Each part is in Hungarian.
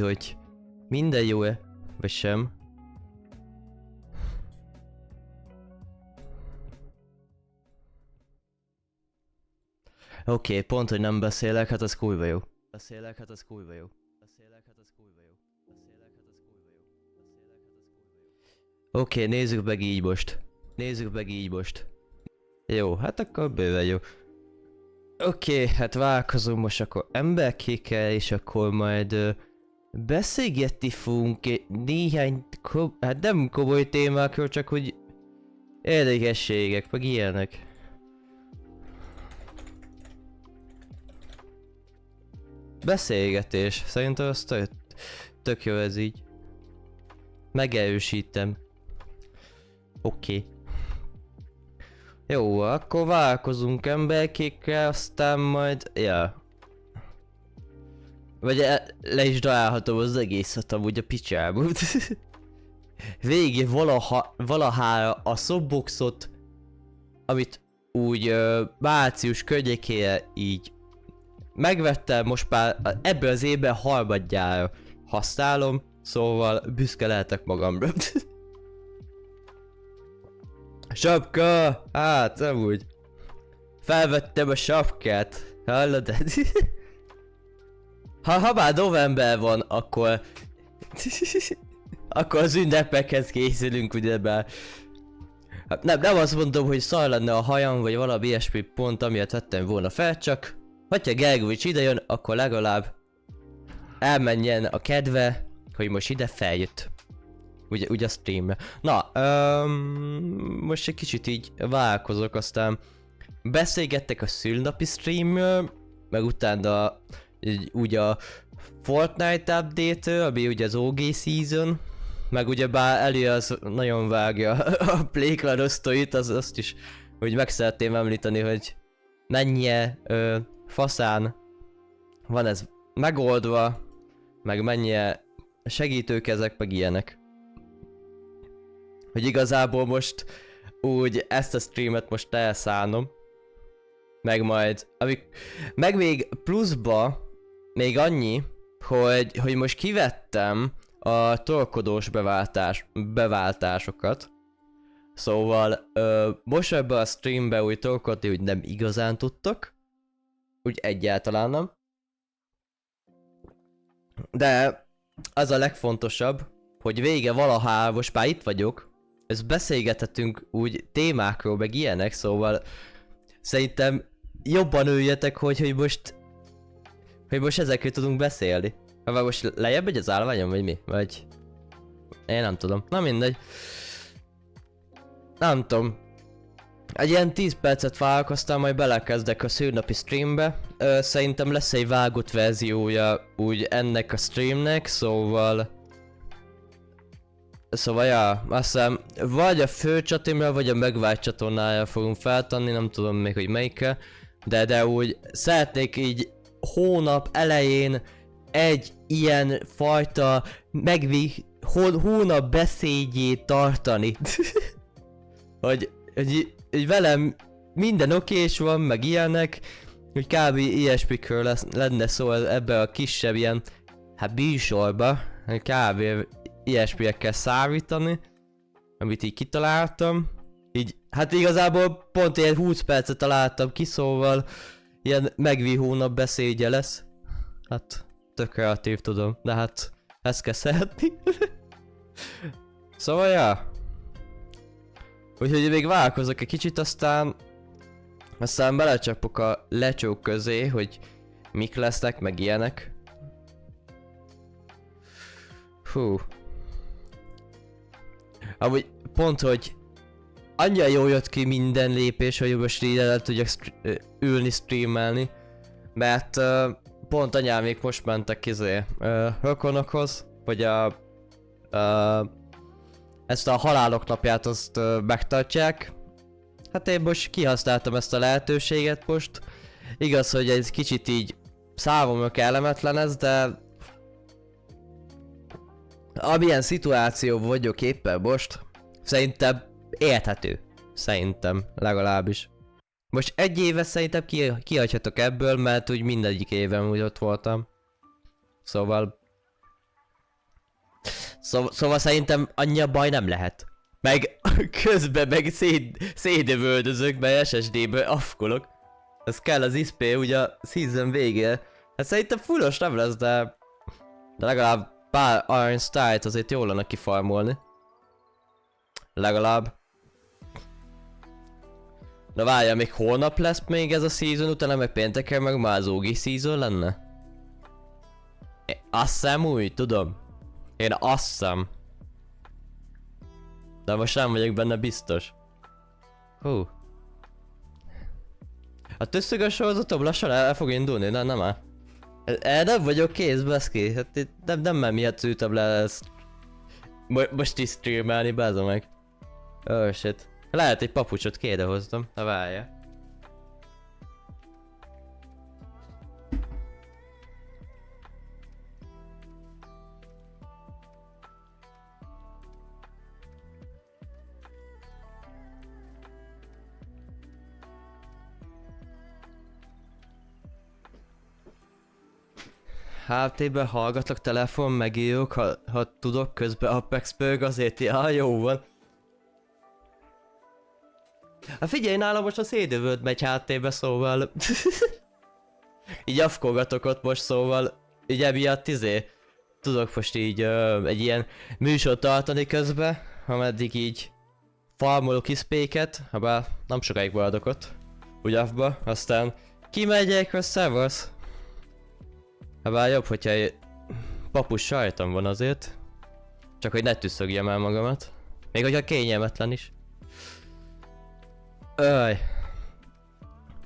hogy minden jó-e, vagy sem. Oké, pont, hogy nem beszélek, hát az kurva jó. Oké, nézzük meg így most. Jó, hát akkor bőven jó. Oké, hát válkozunk most akkor emberkékkel, és akkor majd beszélgetni fogunk néhány, hát nem komoly témákról, csak hogy érdekességek, meg ilyenek. Beszélgetés, szerintem az tök jó ez így. Megerősítem. Oké. Jó, akkor válkozunk emberkékkel, aztán majd... Ja. Vagy le is darálhatom az egészet amúgy a picsába. Végig valahára a softboxot, amit úgy március környékére így megvettem, most már ebből az évben harmadjára használom, szóval büszke lehetek magamra. Sapka! Hát, amúgy. Felvettem a sapkát. Hallod? Ha már november van, akkor... akkor az ünnepekhez készülünk, ugyebár. Nem azt mondom, hogy szar lenne a hajam, vagy valami ilyesmi pont, amiért vettem volna fel, csak... hogyha Gergovics idejön, akkor legalább... elmenjen a kedve, hogy most ide feljött. Ugye a streamre. Na, most egy kicsit így válkozok, aztán beszélgettek a szülnapi streamről, meg utána ugye a Fortnite update-ről, ami ugye az OG season, meg ugye bár elő az nagyon vágja a Playclan osztóit, azt is hogy meg szeretném említeni, hogy mennyire faszán van ez megoldva, meg mennyire segítőkezek, meg ilyenek. Hogy igazából most úgy ezt a streamet most elszállnom. Meg majd, meg még pluszba, még annyi, hogy most kivettem a torkodós beváltásokat. Szóval most ebben a streamben úgy torkodni úgy nem igazán tudtok. Úgy egyáltalán nem. De az a legfontosabb, hogy vége valaha, most már itt vagyok. Ezt beszélgethetünk úgy témákról, meg ilyenek, szóval szerintem jobban üljetek, hogy most ezekről tudunk beszélni. Vagy most lejjebb megy az állványom, vagy mi? Vagy... én nem tudom. Na mindegy. Nem tudom. Egy ilyen 10 percet vállalkoztam, majd belekezdek a szülnapi streambe. Szerintem lesz egy vágott verziója úgy ennek a streamnek, szóval ja, aztán vagy a fő csatornára, vagy a megvált csatornára fogunk feltenni, nem tudom még, hogy melyikre. De úgy szeretnék így hónap elején egy ilyen fajta hónap beszédjét tartani. hogy velem minden okés van, meg ilyenek, hogy kb. Ilyesmikről lenne szó ebbe a kisebb ilyen, hát műsorba, kb. Ilyesmiekkel számítani, amit így kitaláltam. Így, hát igazából pont ilyen 20 percet találtam ki, szóval ilyen megvihónap beszédje lesz. Hát, tök kreatív tudom, de hát ezt kell szeretni. Szóval ja. Úgyhogy még vállalkozok egy kicsit, aztán belecsapok a lecsók közé, hogy mik lesznek, meg ilyenek. Hú. Amúgy pont, hogy annyira jól jött ki minden lépés, hogy most ide el tudjak ülni, streamelni. Mert pont anyámék most mentek rokonokhoz, hogy ezt a halálok napját azt megtartják. Hát én most kihasználtam ezt a lehetőséget most. Igaz, hogy egy kicsit így számomra kellemetlen ez, de amilyen szituációban vagyok éppen most, szerintem érthető. Szerintem, legalábbis. Most egy éve szerintem kihagyhatok ebből, mert úgy mindegyik éven úgy ott voltam. Szóval Szóval szerintem annyi baj nem lehet. Meg közben meg szédövöldözök, meg SSD-ből afkolok. Ez kell az XP ugye a season végére. Hát szerintem fullos nem lesz, de legalább pár Iron Style-t azért jól lenne kifarmolni. Legalább. Na várja, még holnap lesz még ez a season, utána meg pénteken meg már az OG season lenne? Azt hiszem úgy, tudom. Én azt hiszem. De most nem vagyok benne biztos. Hú. A tösszögös sorozatom lassan el fog indulni, nem áll. Nem vagyok kész, baszki. Hát itt nem miatt ültem le ezt. Most is streamelni, bázom meg. Oh shit. Lehet egy papucsot hoztam, ha várja. HT-ben hallgatlak, telefon, megírok, ha tudok, közben Apex pörg, azért jó van. Hát figyelj, nálam most a szédövöd megy HT-be, szóval... így afkolgatok ott most, szóval... így emiatt tudok most így egy ilyen műsort tartani közben, ameddig így... farmolok XP-ket, habár nem sokáig maradok ott. Ugyafba, aztán... kimegyek, a szevasz. Habár jobb, hogyha egy papus sajtam van azért. Csak hogy ne tüsszögjem el magamat. Még hogyha kényelmetlen is. Öj.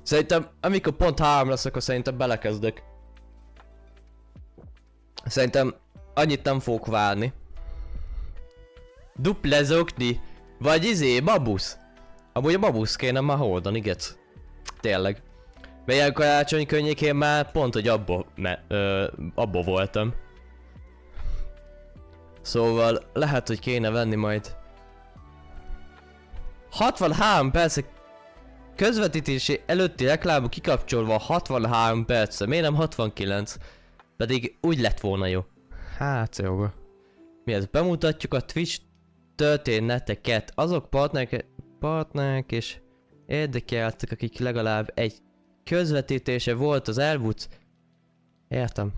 Szerintem, amikor pont 3 lesz, akkor szerintem belekezdök. Szerintem annyit nem fogok várni. Duplezokni. Vagy babusz. Amúgy a babusz kéne már holdani, gec. Tényleg. Mert ilyen karácsony környékén már pont, hogy abba voltam. Szóval lehet, hogy kéne venni majd. 63 perc közvetítési előtti reklámok kikapcsolva 63 percre. Miért nem 69? Pedig úgy lett volna jó. Hát jó. Mi ez? Bemutatjuk a Twitch történeteket. Azok partnerek és érdekeltek, akik legalább egy közvetítése volt az elmúlt... Értem.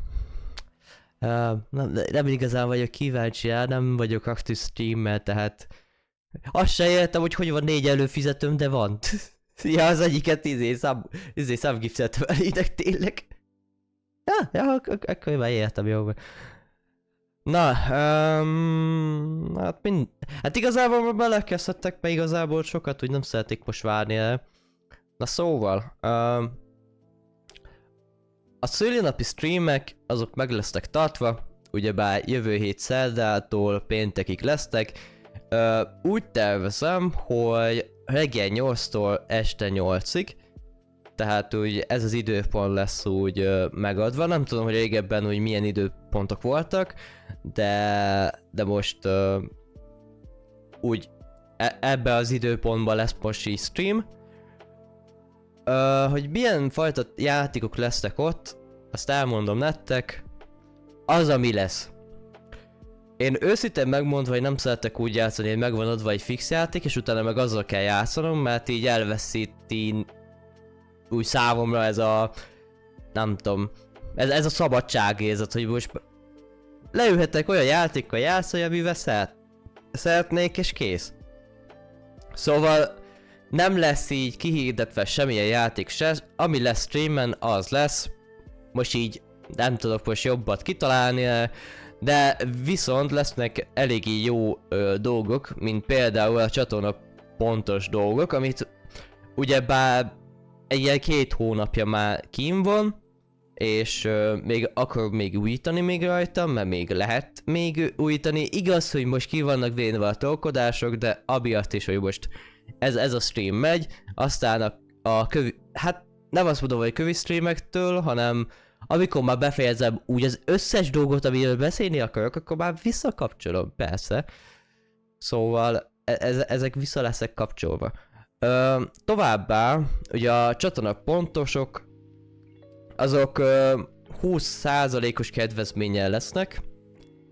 Nem igazán vagyok kíváncsi rá, nem vagyok aktív streamer, tehát... Azt se értem, hogy van 4 előfizetőm, de van. Ja, az egyiket számgiftet velétek tényleg. Ja, akkor már értem, jó. Na, hát igazából belekezdhettek, mert igazából sokat úgy nem szeretnék most várni el. Na szóval, a szülinapi streamek azok meg lesznek tartva, ugyebár jövő hét szerdától péntekig lesznek. Úgy tervezem, hogy reggel 8-tól este 8-ig, tehát úgy ez az időpont lesz úgy megadva. Nem tudom, hogy régebben úgy milyen időpontok voltak, de most úgy ebbe az időpontban lesz most így stream. Hogy milyen fajta játékok lesznek ott, azt elmondom nektek, az ami lesz. Én őszintén megmondva, hogy nem szeretek úgy játszani, hogy megvan adva egy fix játék, és utána meg azzal kell játszanom, mert így elveszíti úgy számomra ez a... nem tudom... Ez a szabadságérzet, hogy most leülhetek olyan játékkal játszani, amivel szeretnék, és kész. Szóval nem lesz így kihirdetve semmilyen játék se, ami lesz streamen, az lesz. Most így nem tudok most jobbat kitalálni, de viszont lesznek eléggé jó dolgok, mint például a csatorna pontos dolgok, amit ugyebár egy ilyen 2 hónapja már kín van, és még akkor még újítani még rajta, mert még lehet még újítani. Igaz, hogy most ki vannak vénve a tolkodások, de amiatt is, hogy most ez a stream megy, aztán hát nem azt mondom, hogy kövi streamektől, hanem amikor már befejezem úgy az összes dolgot, amiről beszélni akarok, akkor már visszakapcsolom, persze. Szóval ezek vissza lesznek kapcsolva. Továbbá, ugye a csatorna pontosok, azok 20%-os kedvezménnyel lesznek.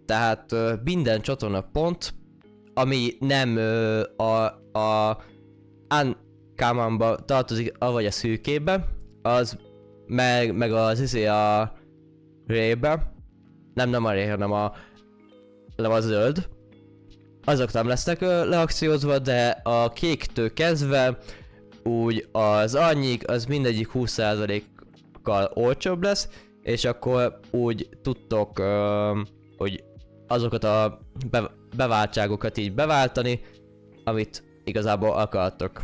tehát minden csatornapont, ami nem a uncommon-ba tartozik, avagy a szürkébe, az meg az a rébe, nem a ré, hanem a zöld, azok nem lesznek leakciózva, de a kéktől kezdve úgy az annyik, az mindegyik 20%-kal olcsóbb lesz, és akkor úgy tudtok, hogy azokat a beváltságokat így beváltani, amit igazából akartok.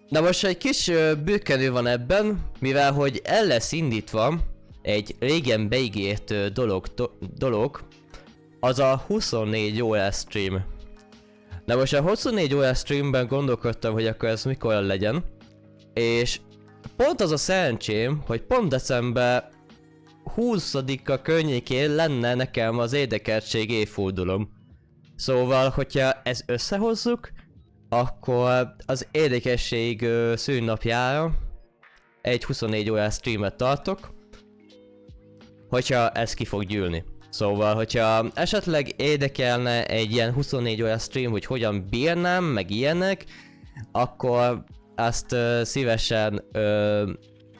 Na most egy kis bükkenő van ebben, mivel hogy el lesz indítva egy régen beígért dolog, az a 24 órás stream. Na most a 24 órás streamben gondolkodtam, hogy akkor ez mikor legyen, és pont az a szerencsém, hogy pont december 20-a környékén lenne nekem az érdekeltség évfordulom. Szóval, hogyha ezt összehozzuk, akkor az érdekesség szűnnapjára egy 24 órás streamet tartok, hogyha ez ki fog gyűlni. Szóval, hogyha esetleg érdekelne egy ilyen 24 órás stream, hogy hogyan bírnám, meg ilyenek, akkor azt szívesen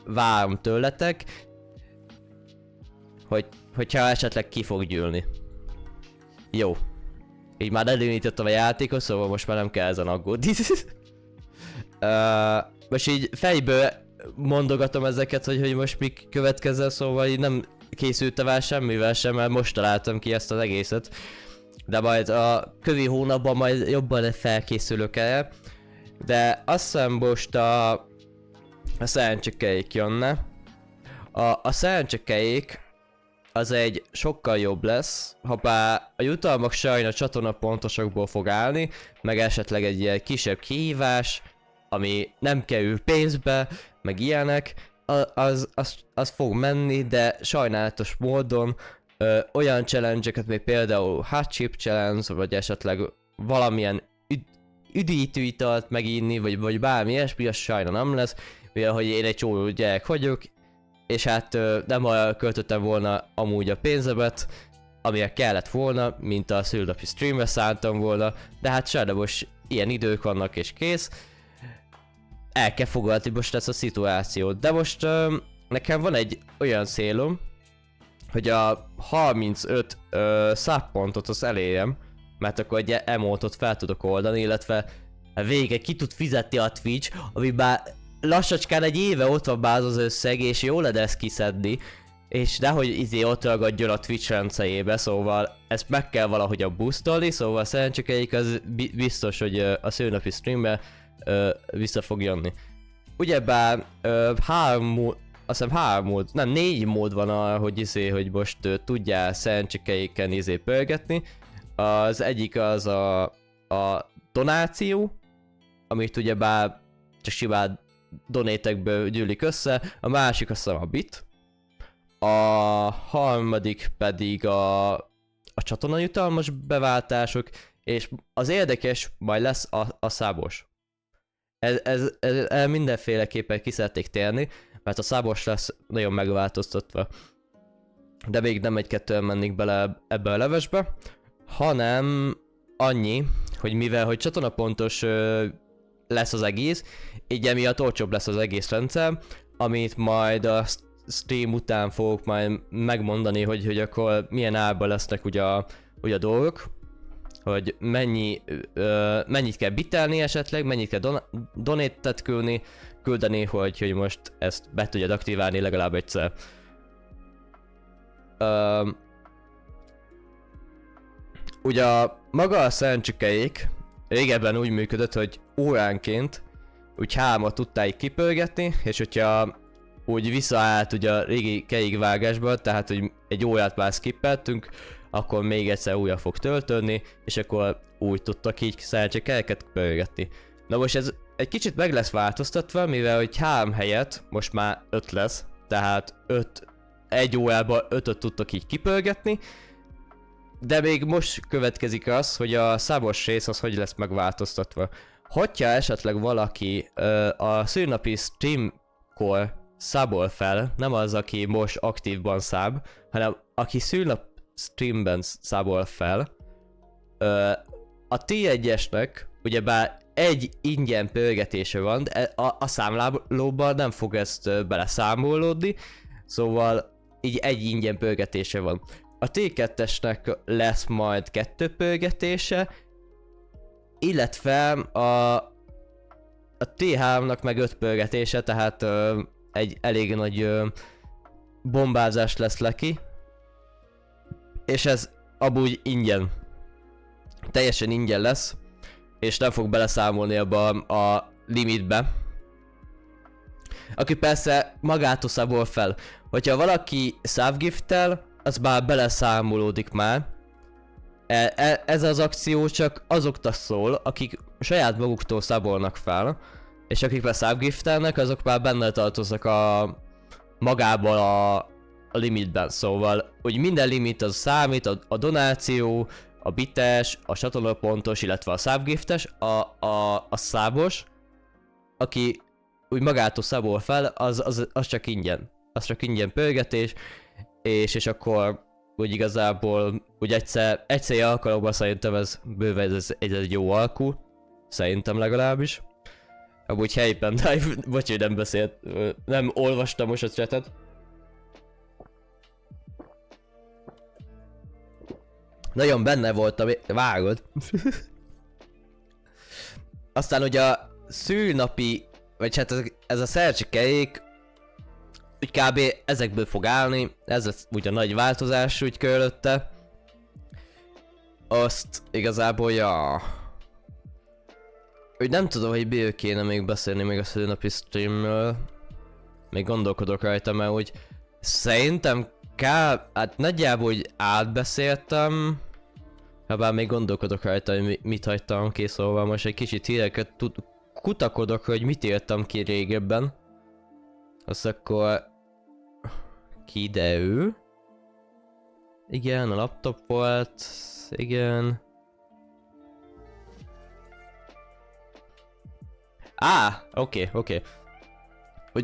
várom tőletek, hogyha esetleg ki fog gyűlni. Jó. Így már elindítottam a játékot, szóval most már nem kell ezen aggódni. Most így fejből mondogatom ezeket, hogy most mik következzen, szóval így nem készültem el semmivel sem, mert most találtam ki ezt az egészet. De majd a kövi hónapban majd jobban felkészülök el. De azt hiszem most a szerencsekeik jönne. A szerencsekeik az egy sokkal jobb lesz, ha bár a jutalmak sajnos csatornapontosokból fog állni, meg esetleg egy ilyen kisebb kihívás, ami nem kerül pénzbe, meg ilyenek, az fog menni, de sajnálatos módon olyan challenge-eket, még például hot chip challenge, vagy esetleg valamilyen üdítő italt meginni, vagy bármi ilyesmi, az sajna nem lesz, mivel hogy én egy csóró gyerek vagyok, és hát nem költöttem volna amúgy a pénzemet, amire kellett volna, mint a szülnapi streamre szántam volna, de hát sajnos ilyen idők vannak és kész. El kell fogadni most ezt a szituációt, de most nekem van egy olyan célom, hogy a 35 subpontot az elérjem, mert akkor egy emotot fel tudok oldani, illetve végre ki tud fizetni a Twitch, ami már lassacskán egy éve ott van már az összeg, és jó lenne ezt kiszedni, és nehogy ott ragadjon a Twitch rendszerébe, szóval ezt meg kell valahogyan boostolni, szóval szerencsékeik az biztos, hogy a szülnapi streambe vissza fog jönni. Ugyebár azt hiszem 4 mód van arra, hogy most tudjál szerencsékeiken pörgetni. Az egyik az a donáció, amit ugyebár csak simán donétekből gyűlik össze, a másik azt hiszem a bit, a harmadik pedig a csatornajutalmas beváltások, és az érdekes majd lesz a szábos. Ez mindenféleképpen ki szeretnék térni, mert a szábos lesz nagyon megváltoztatva. De még nem egy-kettően mennék bele ebbe a levesbe, hanem annyi, hogy mivel hogy csatornapontos lesz az egész, így emiatt olcsóbb lesz az egész rendszer, amit majd a stream után fogok majd megmondani, hogy akkor milyen árban lesznek ugye a dolgok, hogy mennyit kell bitelni esetleg, mennyit kell donate-et küldeni, hogy most ezt be tudjad aktiválni legalább egyszer. Ugye maga a szerencsékeik régebben úgy működött, hogy óránként úgy 3-at tudtál így kipörgetni, és hogyha úgy visszaállt ugye a régi kerékvágásba, tehát hogy egy órát már skippeltünk, akkor még egyszer újra fog töltődni, és akkor úgy tudtak így szerencsékeiket pörgetni. Na most ez egy kicsit meg lesz változtatva, mivel hogy 3 helyett most már 5 lesz, tehát egy órában 5-öt tudtak így kipörgetni, de még most következik az, hogy a szabos rész az hogy lesz megváltoztatva. Hogyha esetleg valaki a szülnapi streamkor szabol fel, nem az, aki most aktívban száb, hanem aki streamben számol fel. A T1-esnek ugyebár egy ingyen pörgetése van, de a számlálóban nem fog ezt beleszámolódni, szóval így egy ingyen pörgetése van. A T2-esnek lesz majd 2 pörgetése, illetve a T3-nak meg 5 pörgetése, tehát egy elég nagy bombázás lesz neki. És ez amúgy ingyen. Teljesen ingyen lesz, és nem fog beleszámolni abba a limitbe. Aki persze magától számol fel. Hogyha valaki subgiftel, az már beleszámolódik már. Ez az akció csak azoknak szól, akik saját maguktól számolnak fel. És akik már subgiftelnek, azok már benne tartoznak magában a limitben. Szóval, hogy minden limit az számít, a donáció, a bites, a csatolapontos, illetve a subgiftes, a szábos, aki úgy magától számol fel, az csak ingyen. Az csak ingyen pörgetés, és akkor úgy igazából úgy egyszer alkalommal szerintem ez bőven egy jó alkú. Szerintem legalábbis. Amúgy helyben, bocs, hogy nem beszélt, nem olvastam most a chatet. Nagyon benne voltam, vágod. Aztán ugye a szülnapi, vagy hát ez a szercsikék, úgy kb. Ezekből fog állni, ez lesz úgy a nagy változás úgy körülötte. Azt igazából, ja... Úgy nem tudom, hogy miről kéne még beszélni még a szülnapi streamről. Még gondolkodok rajta, mert úgy szerintem hát nagyjából úgy átbeszéltem. Habár még gondolkodok rajta, hogy mit hagytam ki, szóval most egy kicsit híreket kutakodok, hogy mit írtam ki régebben. Azt akkor... kiderül. Igen, a laptop volt. Igen. Oké.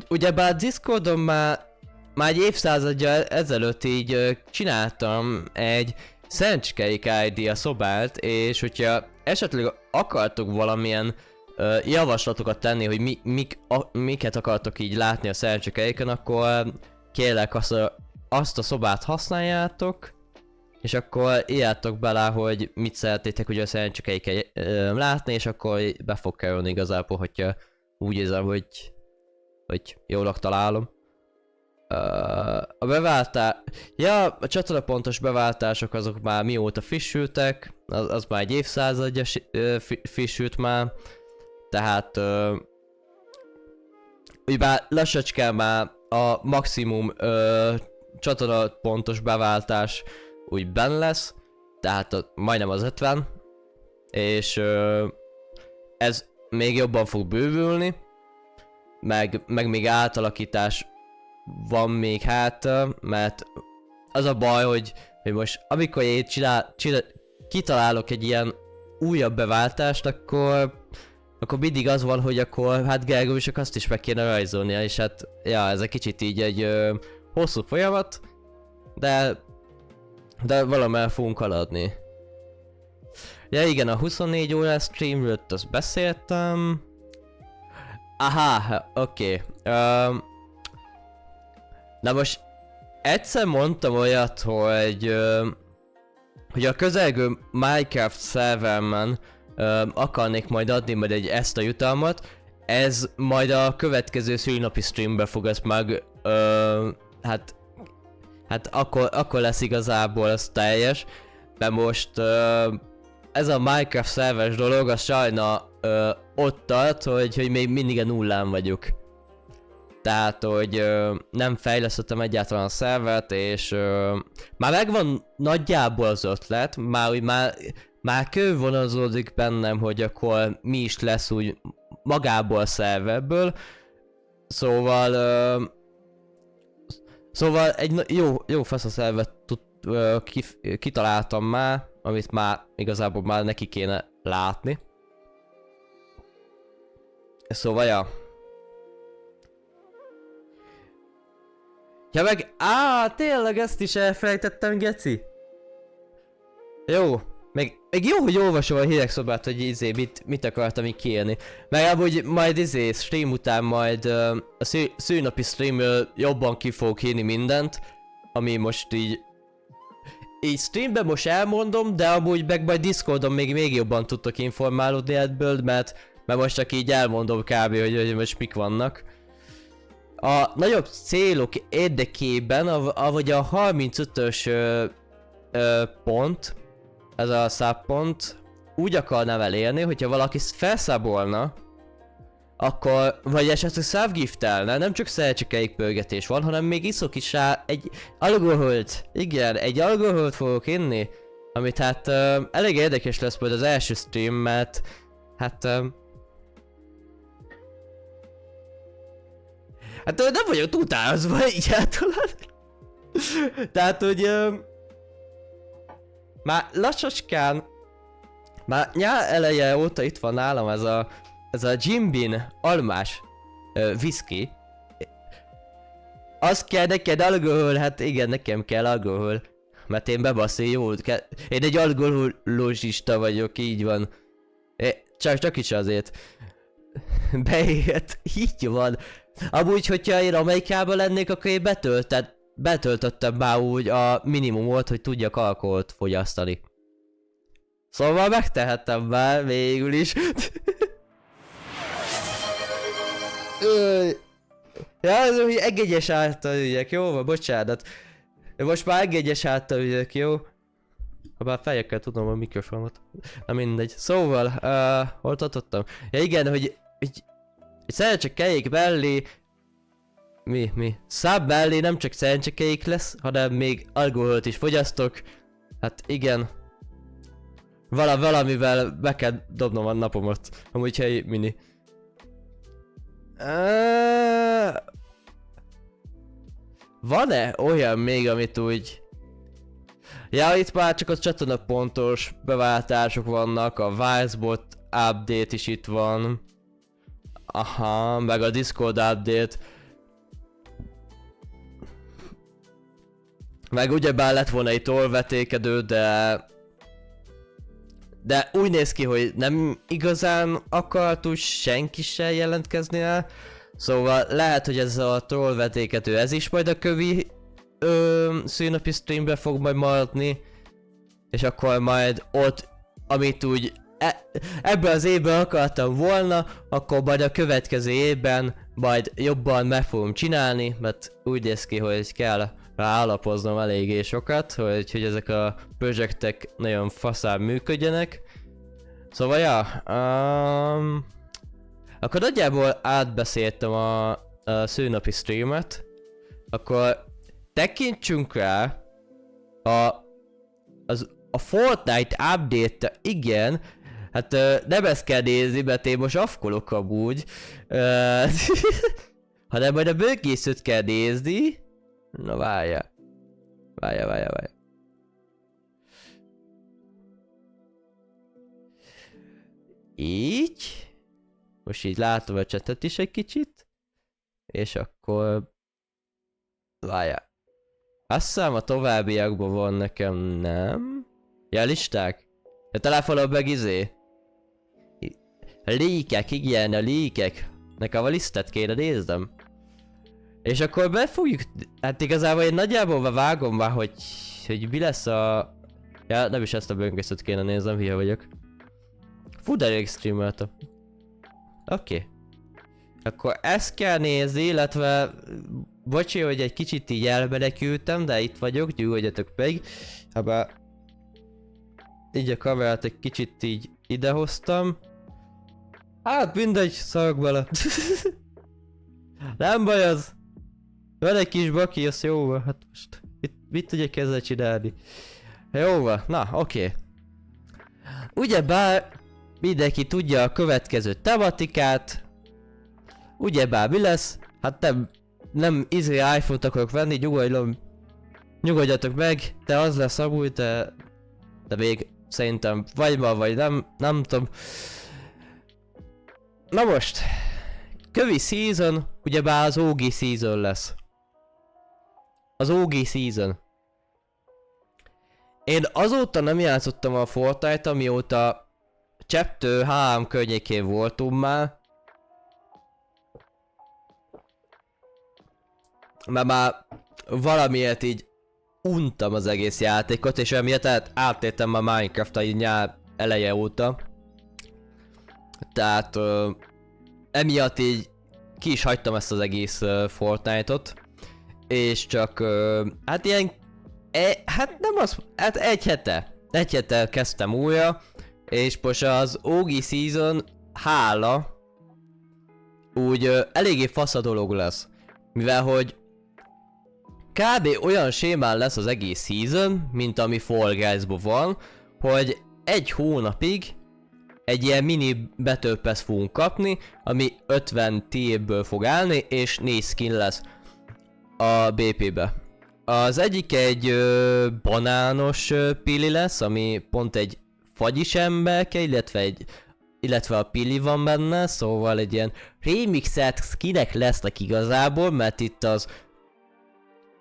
Ugyebár Discordon már egy évszázadja ezelőtt így csináltam egy Szencskeik ID a szobát, és hogyha esetleg akartok valamilyen javaslatokat tenni, hogy miket akartok így látni a Szencskeikön, akkor kérlek azt a szobát használjátok, és akkor írjátok bele, hogy mit szeretnétek ugye a Szencskeikön látni, akkor be fog kerülni igazából, hogyha úgy érzem, hogy jól találom. A beváltás... Ja, a csatlapontos beváltások azok már mióta frissültek, az már egy évszázadja frissült már. Tehát... úgy már lassacskán már a maximum csatlapontos beváltás úgy benn lesz. Tehát majdnem az 50. És ez még jobban fog bővülni. Meg még átalakítás van még hátra, mert az a baj, hogy most amikor én kitalálok egy ilyen újabb beváltást, akkor mindig az van, hogy akkor hát Gergősök azt is meg kéne rajzolnia, és hát ja, ez egy kicsit így egy hosszú folyamat, de valamelyel fogunk haladni. Ja igen, a 24 órás streamről azt beszéltem. Aha, oké. Na most egyszer mondtam olyat, hogy a közelgő Minecraft szerverben akarnék majd adni majd ezt a jutalmat. Ez majd a következő szülinapi streambe fog ezt meg, hát akkor lesz igazából az teljes. Mert most ez a Minecraft szerveres dolog, az sajna ott tart, hogy még mindig a nullán vagyok. Tehát, hogy nem fejlesztettem egyáltalán a szervert, és már megvan nagyjából az ötlet, már körvonalazódik bennem, hogy akkor mi is lesz úgy magából a szerverből. Szóval egy jó fasz a szervert kitaláltam már, amit már igazából már neki kéne látni. Szóval ja. Ja meg, tényleg ezt is elfelejtettem, geci. Jó. Meg jó, hogy olvasom a hidegszobát, hogy mit akartam így kérni. Meg amúgy majd stream után majd a szülinapi streamről jobban ki fogok írni mindent. Ami most így streamben most elmondom, de amúgy meg majd Discordon még jobban tudtok informálódni ebből, mert most csak így elmondom kb. Hogy most mik vannak. A nagyobb célok érdekében, vagy a 35-ös pont, ez a subpont, úgy akarnám elérni, hogyha valaki felszábolna, akkor, vagy esetleg self-giftelne, nem csak szerencsekeik pörgetés van, hanem még iszok is rá egy alkoholt. Igen, egy alkoholt fogok inni, amit hát elég érdekes lesz majd az első stream, mert hát hát nem vagyok utánozva egyáltalán. Tehát, hogy már lassacskán, már nyár eleje óta itt van nálam ez a Jim Beam almás whisky. Az kell neked alkohol, hát igen, nekem kell alkohol. Mert én bebaszi jó, én egy alkoholozista vagyok, így van. Csak is azért. Beért, így van. Amúgy, hogyha én Amerikában lennék, akkor én betöltöttem már úgy a minimumot, hogy tudjak alkoholt fogyasztani. Szóval megtehettem már végül is. Ja, hogy engedjes által ügyek, jó van, bocsánat. Most már engedjes által ügyek, jó? Habár fejekkel tudom a mikrofonot. Na mindegy. Szóval, hol tartottam? Ja igen, hogy szerencsekeik mellé... Mi? Száb mellé nem csak szerencsekeik lesz, hanem még alkoholt is fogyasztok. Hát igen. Valamivel be kell dobnom a napomat. Amúgy helyi mini. Van-e olyan még, amit úgy... Ja, itt már csak a csatorna pontos beváltások vannak, a Wisebot update is itt van. Aha, meg a Discord update. Meg ugyebár lett volna egy tolvetékedő, de úgy néz ki, hogy nem igazán akart úgy senki se jelentkezni el. Szóval lehet, hogy ez a trollvetékedő, ez is majd a kövi szülinapi streambe fog majd maradni. És akkor majd ott, amit úgy ebben az évben akartam volna, akkor majd a következő évben majd jobban meg fogom csinálni, mert úgy néz ki, hogy kell ráalapoznom eléggé sokat, hogy ezek a projektek nagyon faszán működjenek. Szóval ja, akkor nagyjából átbeszéltem a szülinapi streamet, akkor tekintsünk rá a Fortnite update-te, igen, hát nem ezt kell nézni, mert én most afkolok amúgy, hanem majd a bőkészőt kell nézni. Na várjál. Így. Most így látom a chatet is egy kicsit. És akkor... Várjál. Azt hiszem a továbbiakban van nekem, nem? Ja, listák? A telefonon meg A líkek, igen, a líkek. Nekem a lisztet kéne néznem. És akkor befogjuk... Hát igazából én nagyjából vágom már, hogy mi lesz a... Ja, nem is ezt a böngészőt kéne néznem, hülye vagyok. Fú, de elég streameltem. Oké. Akkor ezt kell nézni, illetve... Bocsi, hogy egy kicsit így elmenekültem, de itt vagyok, nyugodjatok meg. Habár... Így a kamerát egy kicsit így idehoztam. Hát mindegy, szarok bele. Nem baj az. Van egy kis baki, az jó van, hát most mit tudjak ezzel csinálni? Jó van, na oké. Ugyebár mindenki tudja a következő tematikát. Ugyebár mi lesz? Hát nem iPhone-t akarok venni, nyugodjatok meg, de az lesz amúgy, de még szerintem vagy ma, vagy nem tudom. Na most, kövi season, ugyebár az OG season lesz. Az OG season. Én azóta nem játszottam a Fortnite, amióta Chapter 3 környékén voltunk már. Mert már valamiért így untam az egész játékot, és emiatt áttértem már Minecraft-a így nyár eleje óta. Tehát emiatt így ki is hagytam ezt az egész Fortnite-ot. És csak hát ilyen hát nem az, hát egy hete kezdtem újra, és most az OG Season hála úgy eléggé fasz a dolog lesz. Mivel hogy kb. Olyan sémán lesz az egész season, mint ami Fall Guys-ban van, hogy egy hónapig egy ilyen mini Battle Pass fogunk kapni, ami 50 tier-ből fog állni, és 4 skin lesz a BP-be. Az egyik egy banános pili lesz, ami pont egy fagyis emberke, illetve a pili van benne, szóval egy ilyen remixelt skinek lesznek igazából, mert itt az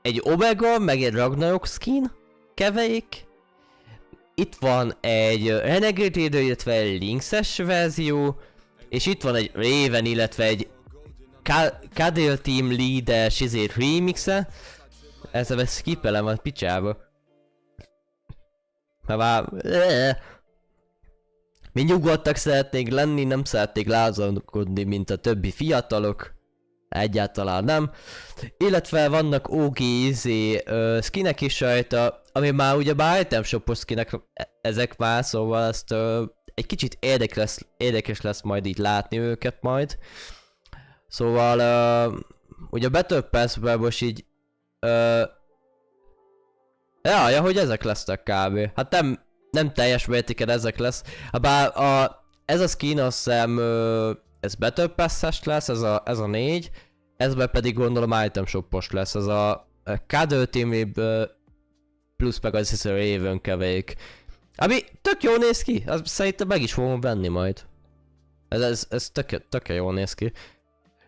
egy Omega, meg egy Ragnarok skin keverék. Itt van egy Renegade, illetve egy Lynxes verzió, és itt van egy Raven, illetve egy Cadel Team Leader-s remixe. Ezzel skippelem a picsába. Mi nyugodtak szeretnék lenni, nem szeretnék lázadkodni, mint a többi fiatalok. Egyáltalán nem. Illetve vannak OG skinek is rajta, ami már ugyebár item shopos skinek ezek már, szóval ezt egy kicsit érdekes lesz majd így látni őket majd. Szóval ugye a Battle Pass-ben most így ja, hogy ezek lesznek kb. Hát nem teljes mértékben ezek lesz. Bár ez a skin azt hiszem ez Battle Pass-es lesz, ez a 4. Ezben pedig gondolom item shopos lesz, ez a Cadel Team plusz meg az hiszem Raven kevék. Ami tök jól néz ki, azt szerintem meg is fogom venni majd. Ez tök jól néz ki.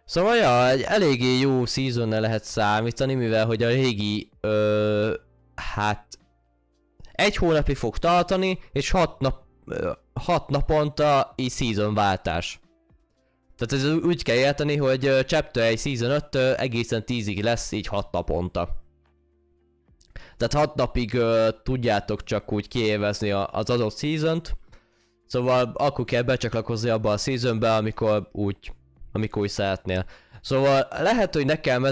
Szóval ja, egy eléggé jó season-ne lehet számítani, mivel hogy a régi hát egy hónapig fog tartani, és 6 naponta így season váltás. Tehát ez úgy kell érteni, hogy Chapter 1 Season 5 egészen 10-ig lesz így 6 naponta. Tehát 6 napig tudjátok csak úgy kiélvezni az adott season-t. Szóval akkor kell becsatlakozni abba a seasonbe, amikor úgy szeretnél. Szóval lehet, hogy nekem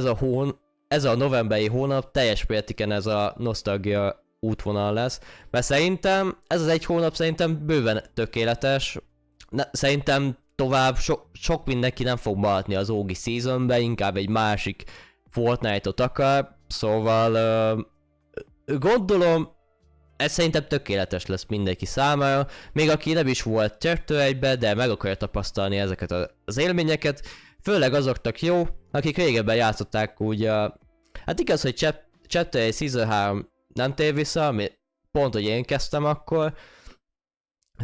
ez a novemberi hónap teljes mértékben ez a nosztalgia útvonal lesz. Mert szerintem ez az egy hónap szerintem bőven tökéletes. Szerintem tovább sok mindenki nem fog maradni az OG Seasonbe, inkább egy másik Fortnite-ot akar. Szóval gondolom ez szerintem tökéletes lesz mindenki számára, még aki nem is volt Chapter 1-be, de meg akarja tapasztalni ezeket az élményeket, főleg azoknak jó, akik régebben játszották úgy hát igaz, hogy Chapter 1 Season 3 nem tér vissza, ami pont, hogy én kezdtem akkor,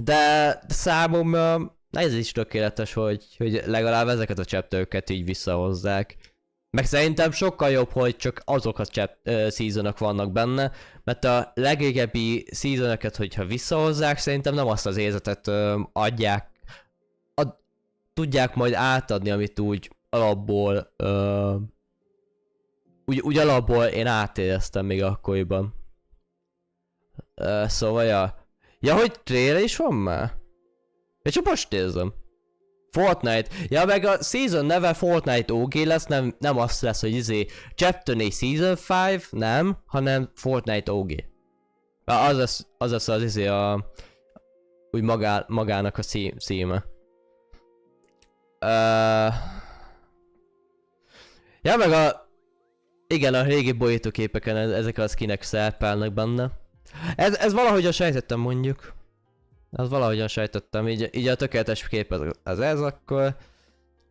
de számomra ez is tökéletes, hogy legalább ezeket a chapteröket így visszahozzák. Meg szerintem sokkal jobb, hogy csak azok a seasonok vannak benne, mert a legrégebbi seasonöket, hogyha visszahozzák, szerintem nem azt az érzetet adják, tudják majd átadni, amit úgy alapból, úgy alapból én átéreztem még akkoriban. Szóval ja, hogy trailer is van már? Ja, csak most érzem. Fortnite. Ja, meg a season neve Fortnite OG lesz, nem azt lesz, hogy Chapter 4 Season 5, nem, hanem Fortnite OG. Az lesz az úgy magának a címe. Ja, meg igen, a régi borítóképeken ezek a skinek szerepelnek benne. Ez valahogyan sejtettem mondjuk. Az valahogyan sejtettem, így a tökéletes kép az ez akkor.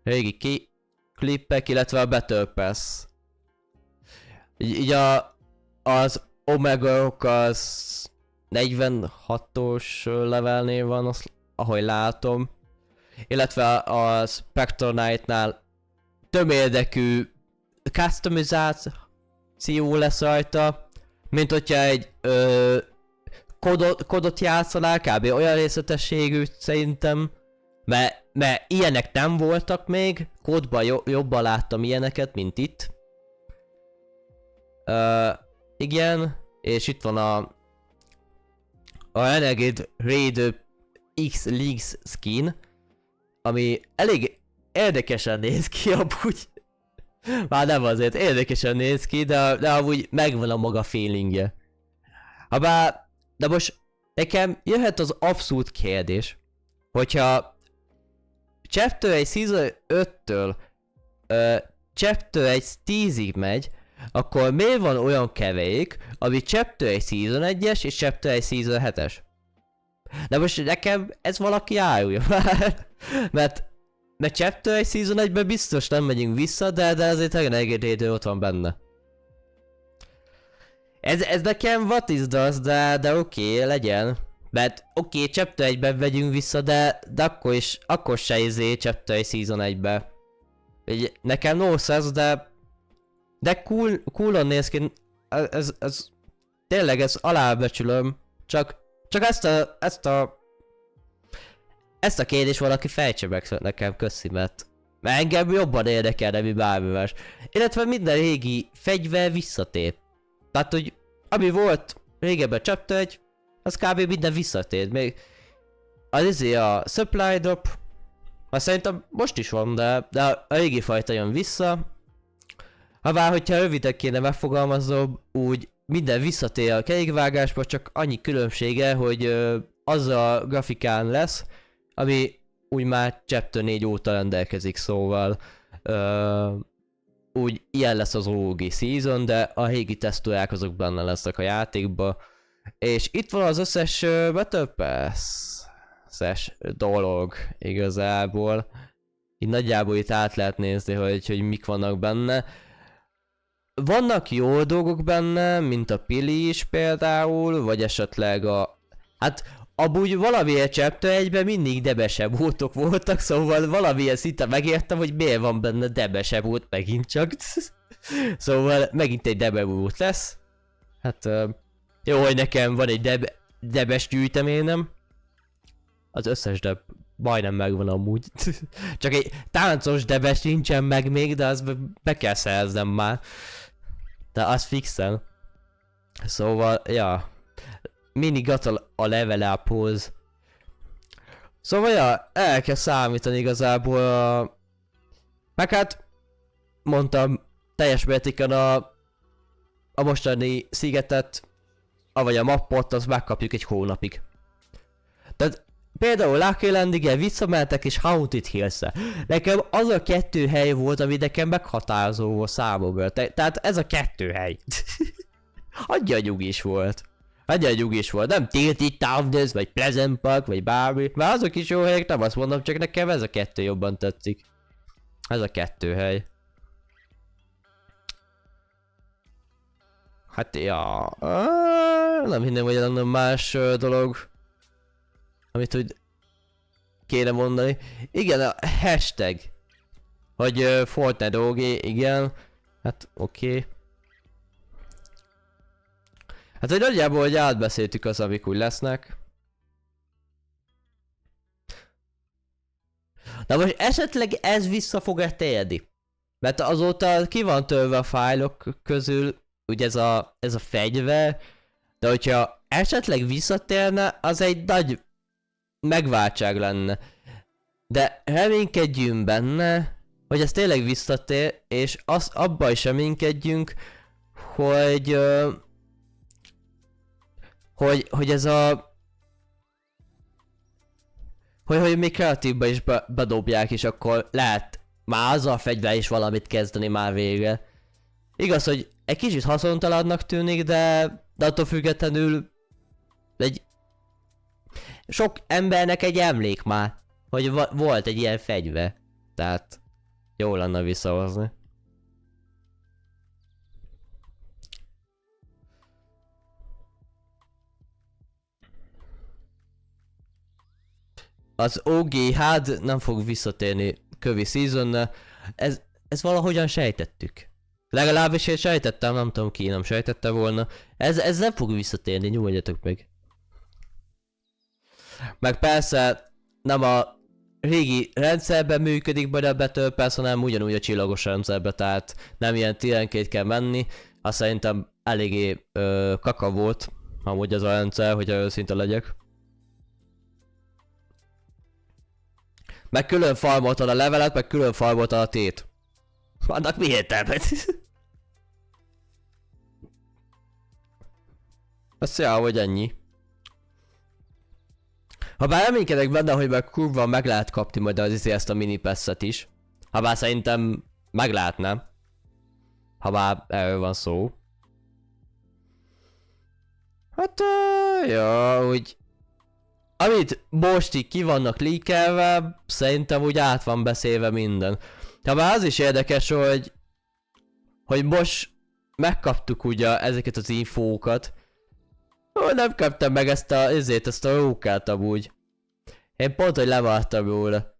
Régi klippek, illetve a Battle Pass. Így az Omega-ok az 46-os levelnél van, azt, ahogy látom. Illetve a Spectre Knight-nál tömérdekű customizáció lesz rajta, mint hogyha egy kodot játszanál, kb. Olyan részletességű szerintem. Mert ilyenek nem voltak még, kodban jobban láttam ilyeneket, mint itt. Igen, és itt van a Renegade Raider X Leagues skin, ami elég érdekesen néz ki amúgy. Már nem azért, érdekesen néz ki, de amúgy megvan a maga feelingje. Habár, de most nekem jöhet az abszolút kérdés, hogyha Chapter 1 Season 5-től Chapter 1 10-ig megy, akkor miért van olyan keverék, ami Chapter 1 Season 1-es és Chapter 1 Season 7-es? De most nekem ez valaki árulja már, mert Chapter 1 Season 1-ben biztos nem megyünk vissza, de azért Renegade ott van benne. Ez nekem what is does, de oké, legyen. Mert oké, Chapter 1-ben vegyünk vissza, de akkor se Chapter 1 Season 1-be. Nekem no sense, de coolon néz ki, tényleg ez alábecsülöm, csak ezt a kérdést valaki fejtse meg nekem, köszi, mert engem jobban érdekelne, mint bármi más. Illetve minden régi fegyver visszatér. Tehát, hogy ami volt régebben Chapter 1, az kb. Minden visszatér. Még a Supply Drop, azt szerintem most is van, de a régi fajta jön vissza. Habár, hogyha röviden kéne megfogalmaznom, úgy minden visszatér a kerékvágásba, csak annyi különbsége, hogy az a grafikán lesz, ami úgy már Chapter 4 óta rendelkezik, szóval úgy ilyen lesz az OG Season, de a régi textúrák azok benne lesznek a játékba. És itt van az összes Battle Pass-es dolog igazából. Így nagyjából itt át lehet nézni, hogy mik vannak benne. Vannak jó dolgok benne, mint a Pili is például, vagy esetleg hát amúgy valamiért Chapter 1-ben mindig debesebb útok voltak, szóval valamilyen szinte megértem, hogy miért van benne debesebb út megint csak. Szóval megint egy debesebb út lesz. Hát jó, hogy nekem van egy debes gyűjteményem. Az összes deb majdnem megvan amúgy. Csak egy táncos debes nincsen meg még, de azt be kell szereznem már. De az fixen. Szóval, ja. Mindig a level uphoz. Szóval, ja, el kell számítani igazából meg hát, mondtam, teljes mértékben a mostani szigetet, vagy a mappot, azt megkapjuk egy hónapig. Tehát például Lucky Landig-el visszamentek és Haunted Hills-e. Nekem az a 2 hely volt, ami nekem meghatározó volt számomra. Tehát ez a 2 hely. Adja nyugis volt. Nem Tilted Towers, vagy Pleasant Park, vagy bármi. Már azok is jó helyek, nem azt mondom, csak nekem ez a 2 jobban tetszik. Ez a 2 hely. Hát ja, nem hinném, hogy lenne más dolog, amit úgy kéne mondani. Igen, a hashtag, hogy Fortnite OG, igen, hát oké. Hát hogy nagyjából, hogy átbeszéltük az, amik úgy lesznek. De most esetleg ez vissza fog-e térni? Mert azóta ki van törve a fájlok közül, ugye ez a fegyver, de hogyha esetleg visszatérne, az egy nagy megváltság lenne. De reménykedjünk benne, hogy ez tényleg visszatér, és abba is reménykedjünk, hogy ez hogy még kreatívba is bedobják, és akkor lehet már azzal a fegyver is valamit kezdeni már végre. Igaz, hogy egy kicsit haszontalannak tűnik, de attól függetlenül sok embernek egy emlék már, hogy volt egy ilyen fegyver. Tehát jó lenne visszahozni. Az OG HUD nem fog visszatérni kövi seasonnal. Ez valahogyan sejtettük. Legalábbis én sejtettem, nem tudom ki nem sejtette volna. Ez nem fog visszatérni, nyugodjatok meg. Meg persze nem a régi rendszerben működik majd a Battle Pass, hanem ugyanúgy a csillagos rendszerben, tehát nem ilyen tienként kell menni. Azt szerintem eléggé kaka volt, amúgy ez a rendszer, hogyha őszinte legyek. Meg külön farmoltad a levelet, meg külön farmoltad a tét. Annak mi értelme? Azt ja, hogy ennyi. Habár reménykedek benne, hogy meg kurva meg lehet kapni majd ezt a mini passet is. Habár szerintem meg lehetne. Habár erről van szó. Hát ja, úgy... Amit most így ki vannak leakelve, szerintem úgy át van beszélve minden. Habár az is érdekes, hogy most megkaptuk ugye ezeket az infókat. Nem kaptam meg ezt a rókát amúgy. Én pont, hogy leváltam róla.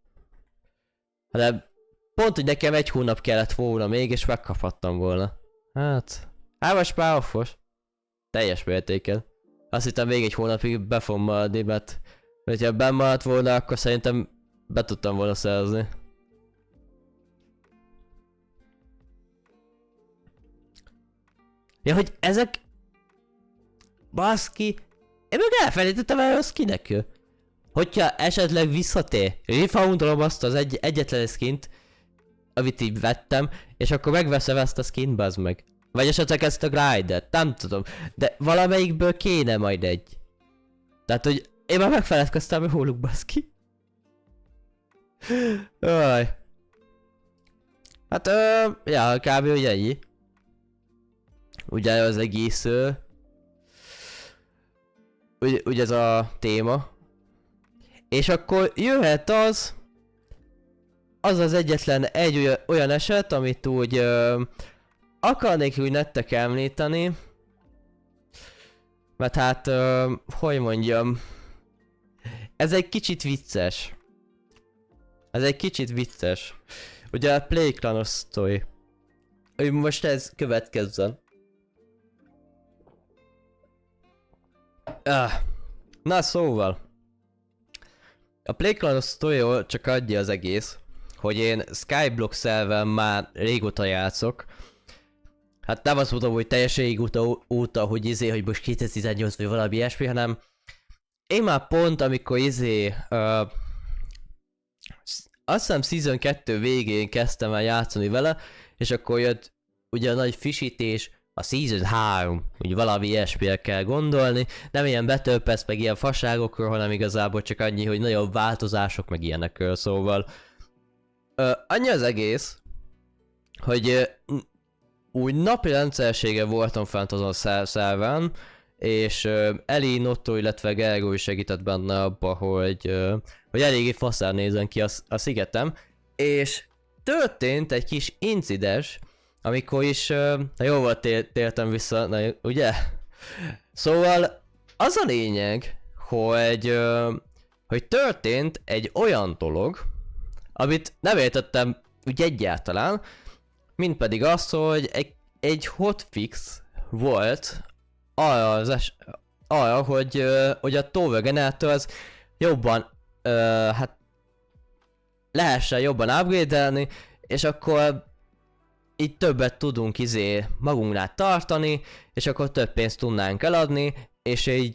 De pont, hogy nekem 1 hónap kellett volna még, és megkaphattam volna. Hát most már offos. Teljes mértéken. Azt hittem még 1 hónapig be fogom maradni, mert hogyha benn maradt volna, akkor szerintem be tudtam volna szerzni. Ja, hogy ezek... Baszki... Én meg elfelejtettem el a skinek. Hogyha esetleg visszatér, refoundolom azt az egyetlen skint, amit így vettem, és akkor megveszem ezt a skint, bazd meg. Vagy esetleg ezt a gridet, nem tudom. De valamelyikből kéne majd egy. Tehát, hogy én már megfeledkeztem róluk, baszki. Aj. Hát ja, kb. Ugye ennyi. Ugye az egész ugye ez a téma. És akkor jöhet az egyetlen egy olyan eset, amit úgy akarnék úgy nektek említeni. Mert hát, hogy mondjam, ez egy kicsit vicces. Ugye a Play Clanos Story. Most ez következzen. Na szóval. A Play Clanos Story-ról csak adja az egész, hogy én Skyblock szerven már régóta játszok. Hát nem azt mondom, hogy teljesen régóta, hogy hogy most 2018 vagy valami ilyesmi, hanem én már pont amikor azt hiszem Season 2 végén kezdtem el játszani vele, és akkor jött ugye a nagy frissítés, a Season 3, úgy valami ilyesmire kell gondolni, nem ilyen Battle Pass meg ilyen fasságokról, hanem igazából csak annyi, hogy nagyobb változások meg ilyenekről, szóval annyi az egész, hogy úgy napi rendszersége voltam fent azon a szerven, és Eli, Notto, illetve Gergő is segített benne abba, hogy eléggé faszán nézzen ki a szigetem, és történt egy kis incidens, amikor is, jóval tértem vissza, ugye? Szóval az a lényeg, hogy történt egy olyan dolog, amit nem értettem úgy egyáltalán, mint pedig az, hogy egy hotfix volt arra, hogy a Tower Generator az jobban, hát lehessen jobban upgrade-elni, és akkor így többet tudunk magunknál tartani, és akkor több pénzt tudnánk eladni, és így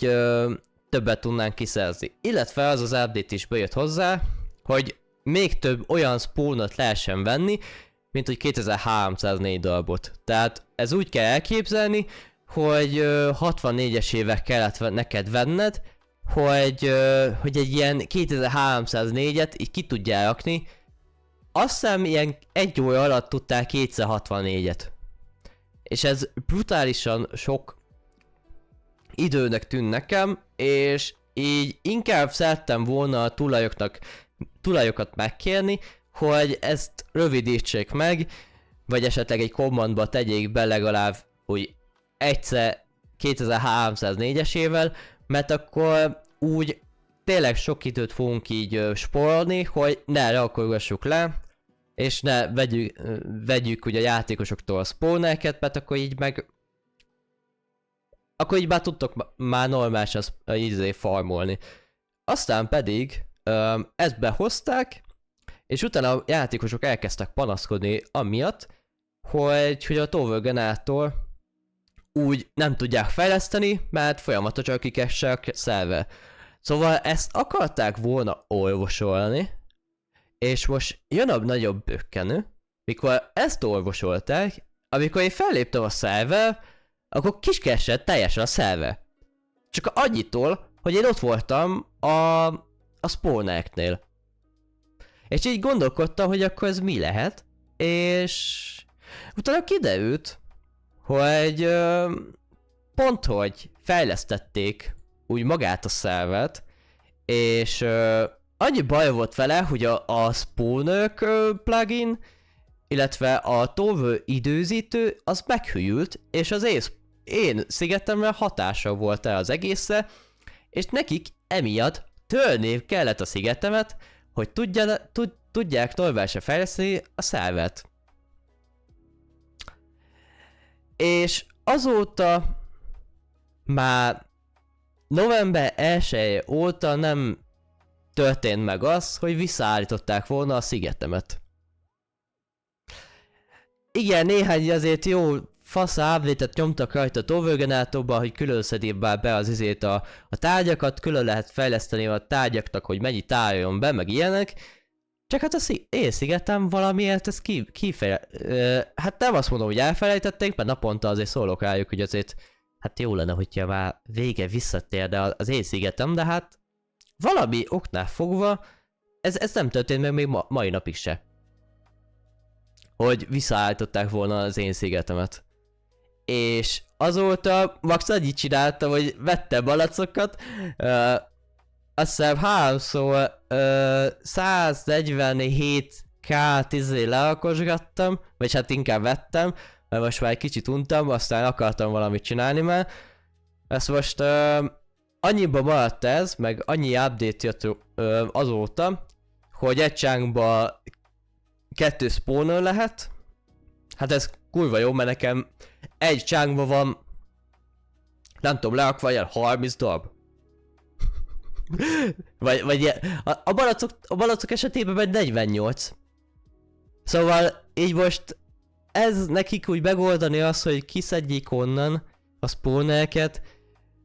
többet tudnánk kiszerzni. Illetve az update is bejött hozzá, hogy még több olyan spawnot lehessen venni, mint hogy 2304 darabot. Tehát ez úgy kell elképzelni, hogy 64-es évek kellett neked venned, hogy egy ilyen 2304-et így ki tudjál rakni. Azt hiszem ilyen 1 óra alatt tudtál 264-et. És ez brutálisan sok időnek tűn nekem, és így inkább szerettem volna a tulajokat megkérni, hogy ezt rövidítsék meg, vagy esetleg egy kommandba tegyék be legalább úgy egyszer 2304-esével, mert akkor úgy tényleg sok időt fogunk így spórolni, hogy ne rakolgassuk le, és ne vegyük ugye a játékosoktól a spawnereket, mert akkor így már tudtok már normálisan farmolni. aztán pedig ezt behozták, és utána a játékosok elkezdtek panaszkodni amiatt, hogy a tolvőgenerátor úgy nem tudják fejleszteni, mert folyamatosan kikesse a szerver. Szóval ezt akarták volna orvosolni, és most jön a nagyobb bökkenő, mikor ezt orvosolták, amikor én felléptem a szerver, akkor kiskesett teljesen a szerver. Csak annyitól, hogy én ott voltam a spawnereknél. És így gondolkodtam, hogy akkor ez mi lehet, és utána kiderült, hogy pont hogy fejlesztették úgy magát a szervert, és annyi baj volt vele, hogy a spawner plugin, illetve a tolvő időzítő az meghűlt, és az én szigetemre hatása volt el az egészre, és nekik emiatt törni kellett a szigetemet, hogy tudják normálisan fejleszteni a szervert. És azóta már november 1 óta nem történt meg az, hogy visszaállították volna a szigetemet. Igen, néhány azért jó fasz update-et nyomtak rajta a tolvőgenerátorban, hogy külön szedi be az izét a tárgyakat, külön lehet fejleszteni a tárgyaknak, hogy mennyi tárjon be, meg ilyenek. Csak hát én szigetem valamiért ezt hát nem azt mondom, hogy elfelejtették, mert naponta azért szólok rájuk, hogy azért hát jó lenne, hogyha már vége visszatér, de az én szigetem, de hát valami oknál fogva ez nem történt meg még mai napig se. Hogy visszaállították volna az én szigetemet. És azóta max annyit csináltam, hogy vettem malacokat, azt hiszem 3-szor 147k lealkosgattam, vagy hát inkább vettem, mert most már egy kicsit untam, aztán akartam valamit csinálni már. Ezt most annyiba maradt ez, meg annyi update jött azóta, hogy egy csánkba 2 spawner lehet. Hát ez kurva jó, mert nekem egy csánkba van, nem tudom, lerakva ilyen 30 darab. vagy a balacok esetében meg 48. Szóval így most ez nekik úgy megoldani azt, hogy kiszedjék onnan a spawnereket,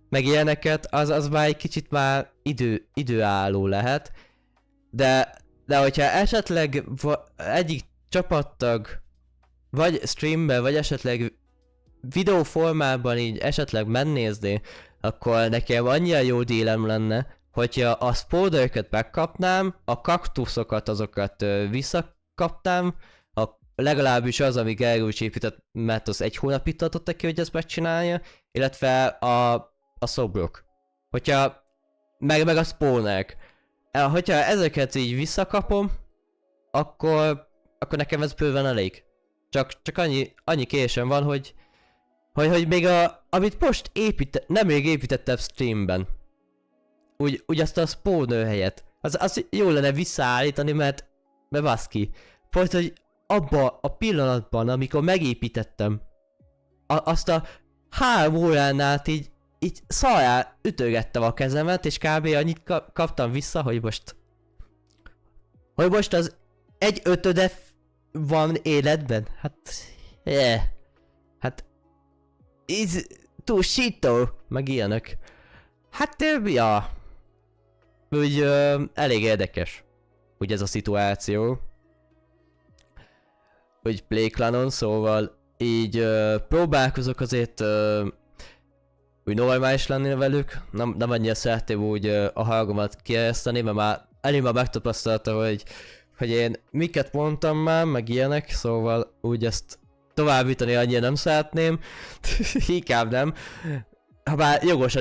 meg ilyeneket, az már egy kicsit már időálló lehet. De hogyha esetleg egyik csapattag vagy streamben, vagy esetleg videóformában így esetleg megnézni, akkor nekem annyira jó dílem lenne, hogyha a spawnereket megkapnám, a kaktuszokat azokat visszakapnám, legalábbis az, ami Gergős épített, mert az 1 hónapig tartott ki, hogy ezt megcsinálja, illetve a szobrok. Hogyha meg a spawnerek. Hogyha ezeket így visszakapom, akkor nekem ez bőven elég. Csak annyi későn van, hogy még amit most nemrég építettem streamben. Úgy azt a spawner helyet. Az jó lenne visszaállítani, mert baszki. Pont, hogy abban a pillanatban, amikor megépítettem, azt a 3 órán át így szarrá ütögettem a kezemet, és kb. Annyit kaptam vissza, hogy most az 1/5 van életben. Hát... Hát... Ez... Túl sító, meg ilyenek. Hát ja... Úgy elég érdekes. Úgy ez a szituáció. Úgy Playclanon, szóval így próbálkozok azért úgy normális lenni velük. Nem annyira szeretném úgy a hangomat kiereszteni, mert már megtapasztalta, hogy én miket mondtam már, meg ilyenek, szóval úgy ezt továbbítani annyira nem szeretném. Inkább nem. Habár jogos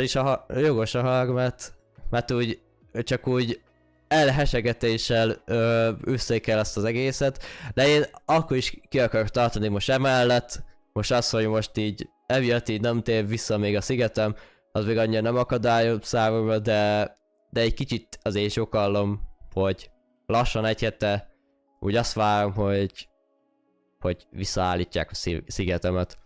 a hang, mert úgy csak úgy elhesegetéssel összékel ezt az egészet, de én akkor is ki akarok tartani most emellett. Most az, hogy most így emiatt így nem tér vissza még a szigetem, az még annyira nem akadályoz számomra, de egy kicsit azért sokallom, hogy lassan egy hete úgy azt várom, hogy visszaállítják a szigetemet.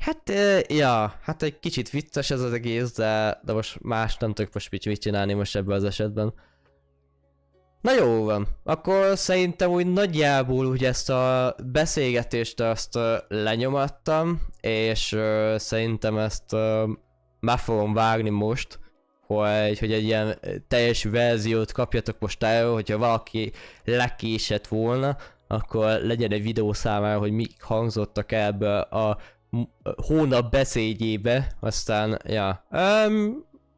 Hát, ja, hát egy kicsit vicces ez az egész, de most más nem tudok most mit csinálni most ebben az esetben. Na jó van, akkor szerintem úgy nagyjából úgy ezt a beszélgetést azt lenyomattam, és szerintem ezt meg fogom vágni most, hogy egy ilyen teljes verziót kapjatok most el, hogyha valaki lekésett volna, akkor legyen egy videó számára, hogy mik hangzottak el ebbe a hónap beszédjébe, aztán, ja,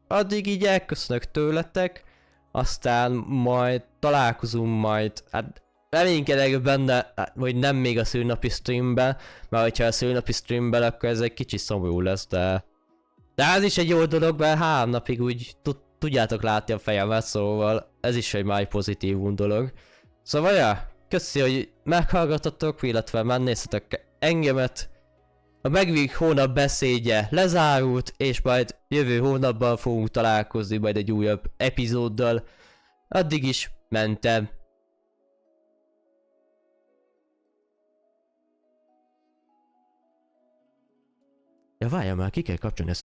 addig így elköszönök tőletek, aztán majd találkozunk majd, hát reménykedek benne, vagy nem még a szülnapi streamben, mert hogyha a szülnapi streamben, akkor ez egy kicsit szomorú lesz, de ez is egy jó dolog, mert 3 napig úgy tudjátok látni a fejemet, szóval ez is egy már pozitívum dolog. Szóval ja, köszi, hogy meghallgatotok, illetve megnéztetek engemet. A megvég hónap beszédje lezárult, és majd jövő hónapban fogunk találkozni majd egy újabb epizóddal. Addig is mentem. Ja, várjál már, ki kell kapcsolni ezt.